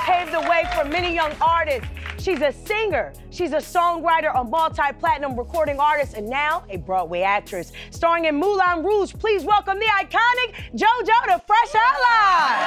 paved the way for many young artists. She's a singer, she's a songwriter, a multi-platinum recording artist, and now a Broadway actress. Starring in Moulin Rouge, please welcome the iconic JoJo to Fresh Out Live.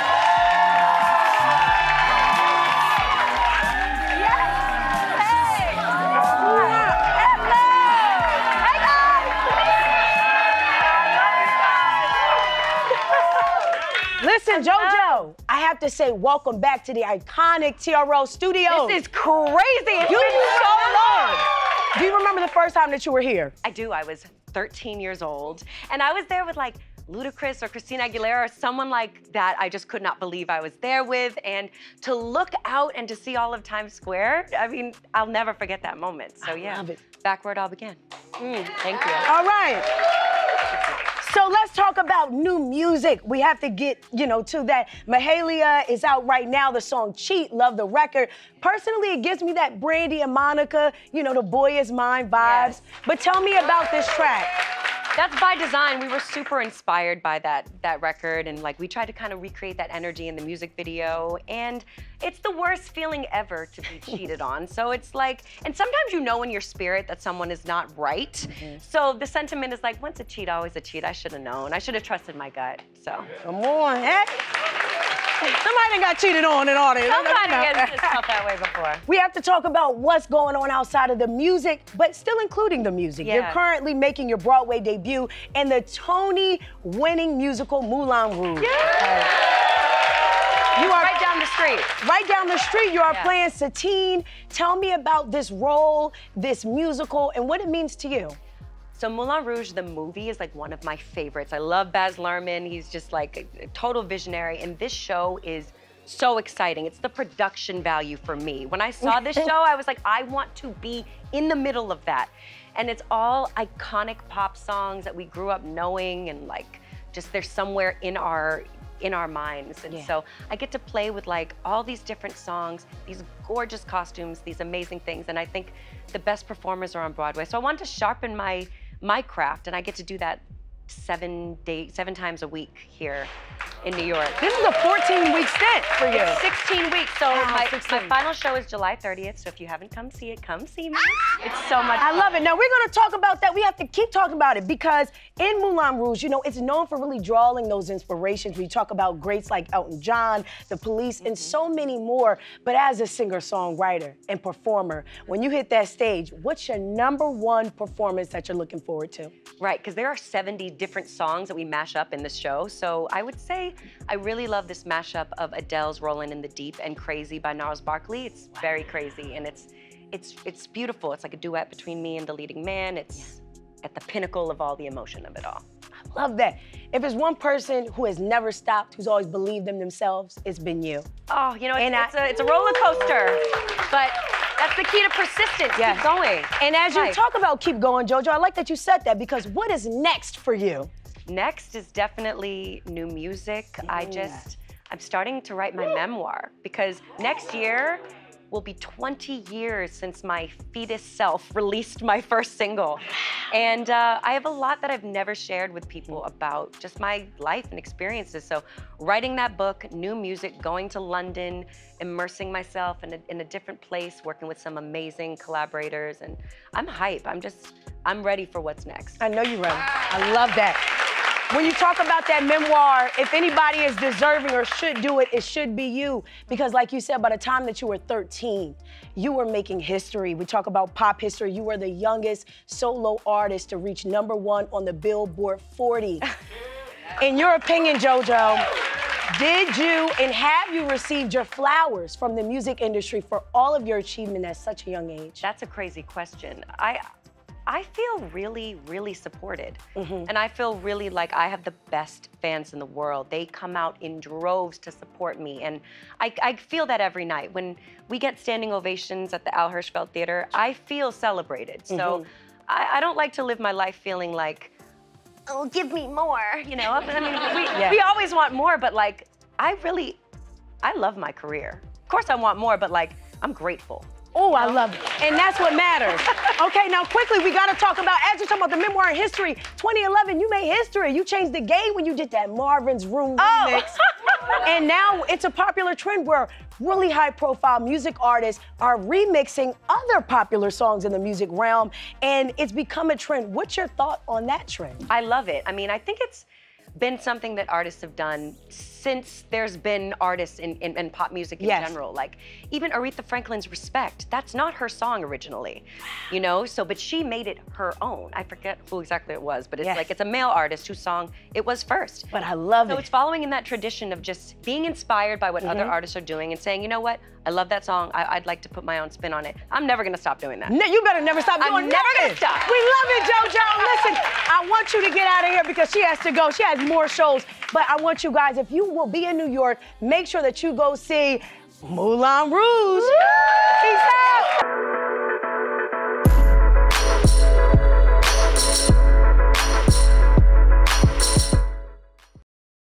Listen, JoJo, I have to say welcome back to the iconic TRL studio. This is crazy. It's been so long. Do you remember the first time that you were here? I do. I was 13 years old, and I was there with like Ludacris or Christina Aguilera or someone like that. I just could not believe I was there with, and to look out and to see all of Times Square, I mean, I'll never forget that moment. So yeah, love it. Back where it all began. Thank you. All right. So let's talk about new music. We have to get, to that. Mahalia is out right now. The song Cheat, love the record. Personally, it gives me that Brandy and Monica, the Boy Is Mine vibes. Yes. But tell me about this track. That's by design. We were super inspired by that record, and like we tried to kind of recreate that energy in the music video. And it's the worst feeling ever to be cheated on. So it's like, and sometimes you know in your spirit that someone is not right. So the sentiment is like, once a cheat, always a cheat. I should have known. I should have trusted my gut. So come on, eh? Somebody done got cheated on and all that. Somebody has felt that way before. We have to talk about what's going on outside of the music, but still including the music. Yeah. You're currently making your Broadway debut in the Tony-winning musical Moulin Rouge. Yeah. You are right down the street. Right down the street, you are playing Satine. Tell me about this role, this musical, and what it means to you. So Moulin Rouge, the movie, is like one of my favorites. I love Baz Luhrmann. He's just like a total visionary. And this show is so exciting. It's the production value for me. When I saw this show, I was like, I want to be in the middle of that. And it's all iconic pop songs that we grew up knowing, and like, just they're somewhere in our minds. And so I get to play with like all these different songs, these gorgeous costumes, these amazing things. And I think the best performers are on Broadway. So I want to sharpen my craft, and I get to do that 7 times a week here in New York. This is a 14-week stint for you. 16 weeks. So my final show is July 30th. So if you haven't come see it, come see me. It's so much fun. I love it. Now we're gonna talk about that. We have to keep talking about it because in Moulin Rouge, it's known for really drawing those inspirations. We talk about greats like Elton John, The Police, and so many more. But as a singer-songwriter and performer, when you hit that stage, what's your #1 performance that you're looking forward to? Right, because there are 70 different songs that we mash up in this show. So I would say I really love this mashup of Adele's Rollin' in the Deep and Crazy by Gnarls Barkley. It's very crazy, and it's beautiful. It's like a duet between me and the leading man. It's at the pinnacle of all the emotion of it all. I love that. If there's one person who has never stopped, who's always believed in themselves, it's been you. Oh, it's a roller coaster, but that's the key to persistence. Keep going. And as you talk about keep going, JoJo, I like that you said that, because what is next for you? Next is definitely new music. I'm starting to write my memoir, because next year will be 20 years since my fetus self released my first single. And I have a lot that I've never shared with people about just my life and experiences. So writing that book, new music, going to London, immersing myself in a different place, working with some amazing collaborators, and I'm hype. I'm ready for what's next. I know you're ready. I love that. When you talk about that memoir, if anybody is deserving or should do it, it should be you. Because like you said, by the time that you were 13, you were making history. We talk about pop history. You were the youngest solo artist to reach #1 on the Billboard 40. In your opinion, JoJo, did you and have you received your flowers from the music industry for all of your achievement at such a young age? That's a crazy question. I feel really, really supported. And I feel really like I have the best fans in the world. They come out in droves to support me. And I feel that every night. When we get standing ovations at the Al Hirschfeld Theater, I feel celebrated. So I don't like to live my life feeling like, oh, give me more, I mean, we always want more, but like, I love my career. Of course I want more, but like, I'm grateful. Oh, I love it. And that's what matters. Okay, now quickly, we gotta talk about, as you're talking about the memoir in history, 2011, you made history. You changed the game when you did that Marvin's Room remix. And now it's a popular trend where really high-profile music artists are remixing other popular songs in the music realm, and it's become a trend. What's your thought on that trend? I love it. I mean, I think it's been something that artists have done since there's been artists in pop music in general. Like, even Aretha Franklin's Respect, that's not her song originally, you know? So, but she made it her own. I forget who exactly it was, but it's like, it's a male artist whose song it was first. But I love it. So it's following in that tradition of just being inspired by what other artists are doing and saying, you know what? I love that song. I'd like to put my own spin on it. I'm never gonna stop doing that. No, you better never stop doing I'm never gonna stop. We love it, JoJo. Listen, I want you to get out of here because she has to go. She has more shows. But I want you guys, if you will be in New York, make sure that you go see Moulin Rouge. Peace out.